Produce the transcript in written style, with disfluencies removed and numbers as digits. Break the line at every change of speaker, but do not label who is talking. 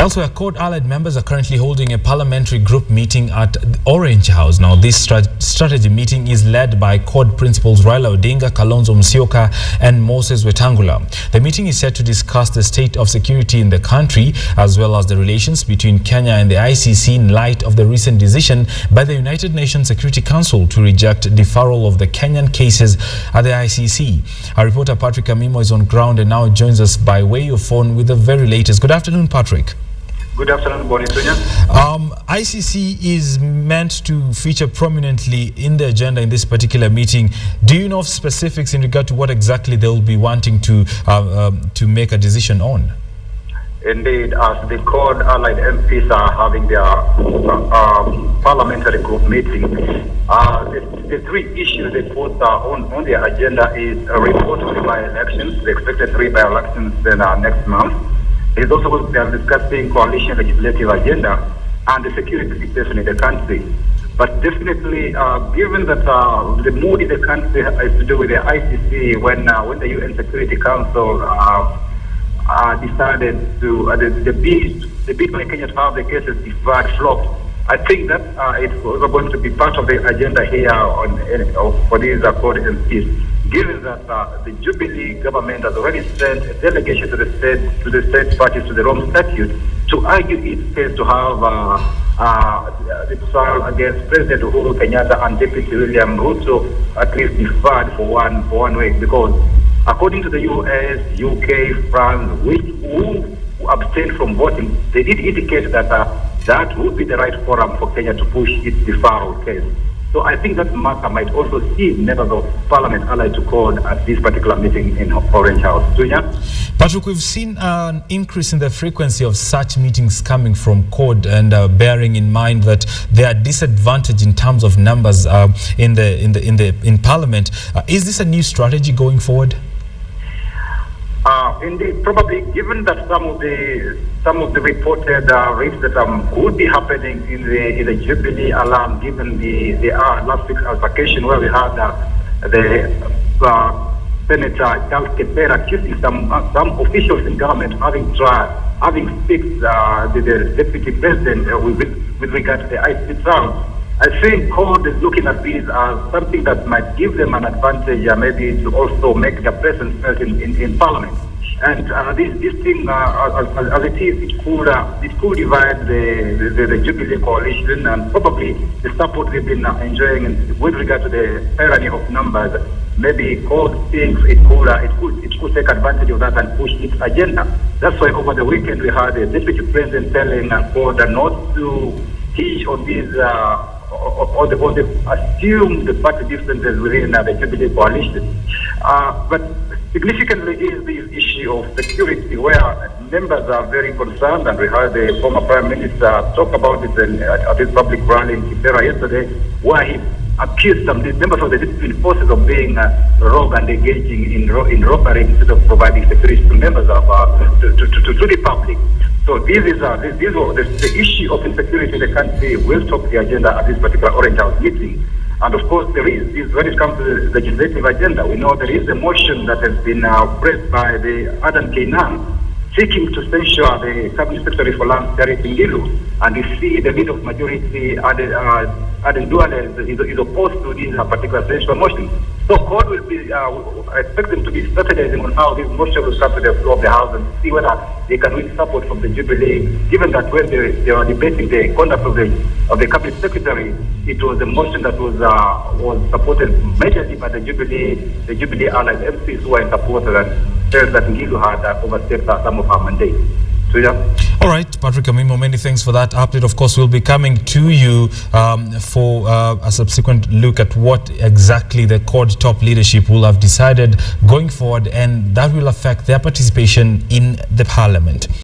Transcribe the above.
Elsewhere, CORD-allied members are currently holding a parliamentary group meeting at the Orange House. Now, this strategy meeting is led by CORD principals Raila Odinga, Kalonzo, Musyoka and Moses Wetangula. The meeting is set to discuss the state of security in the country as well as the relations between Kenya and the ICC in light of the recent decision by the United Nations Security Council to reject deferral of the Kenyan cases at the ICC. Our reporter Patrick Amimo is on ground and now joins us by way of phone with the very latest. Good afternoon, Patrick.
Good afternoon, Bonisunya.
ICC is meant to feature prominently in the agenda in this particular meeting. Do you know of specifics in regard to what exactly they will be wanting to make a decision on?
Indeed, as the CORD-allied MPs are having their parliamentary group meeting, the three issues they put on their agenda is a report on the by-elections, the expected 3 by-elections next month. There's also they are discussing coalition legislative agenda and the security situation in the country. But definitely, given that the mood in the country is to do with the ICC, when the UN Security Council decided to the bid by Kenya to have the cases deferred flopped, I think that it's also going to be part of the agenda here for these CORD MPs. Given that the Jubilee government has already sent a delegation to the state parties to the Rome Statute to argue its case to have the trial against President Uhuru Kenyatta and Deputy William Ruto at least deferred for one week, because according to the US, UK, France, who abstained from voting, they did indicate that that would be the right forum for Kenya to push its deferral case. So I think that matter might also see members of Parliament allied to CORD at this particular meeting in Orange House.
Patrick, we've seen an increase in the frequency of such meetings coming from CORD, and bearing in mind that they are disadvantaged in terms of numbers in Parliament. Is this a new strategy going forward?
Indeed, probably, given that some of the reported rates that could be happening in the Jubilee alarm, given the last week's altercation where we had the Senator Charles Kepera accusing some officials in government having fixed the deputy president with regard to the ICC trial. I think CORD is looking at this as something that might give them an advantage, maybe to also make their presence felt in Parliament. And this thing, as it is, it could divide the Jubilee coalition, and probably the support they've been enjoying with regard to the tyranny of numbers. Maybe CORD thinks it could take advantage of that and push its agenda. That's why over the weekend we had the deputy president telling CORD not to teach on these or the assumed party differences within the Jubilee coalition. But significantly is the issue of security, where members are very concerned, and we heard the former Prime Minister talk about it at his public rally in Kipera yesterday, where he accused some members of the discipline forces of being rogue and engaging in robbery instead of providing security to members of to the public. So this is the issue of insecurity in the country will top the agenda at this particular Orange House meeting. And of course, there is, when it comes to the legislative agenda, we know there is a motion that has been pressed by the Adam Kainan seeking to censure the Cabinet Secretary for Land, Terry Tingilu. And you see the lead of majority, Aden Duale, is opposed to this particular censure motion. So CORD will be, expect them to be strategizing on how this motion will come to the floor of the House and see whether they can win support from the Jubilee, given that when they are debating the conduct of the Cabinet Secretary, it was a motion that was supported majorly by the Jubilee allied MPs who were in support and felt that Ngilu had overstepped some of her mandate. So, yeah.
All right, Patrick Amimo, many thanks for that update. Of course, we'll be coming to you for a subsequent look at what exactly the CORD top leadership will have decided going forward, and that will affect their participation in the Parliament.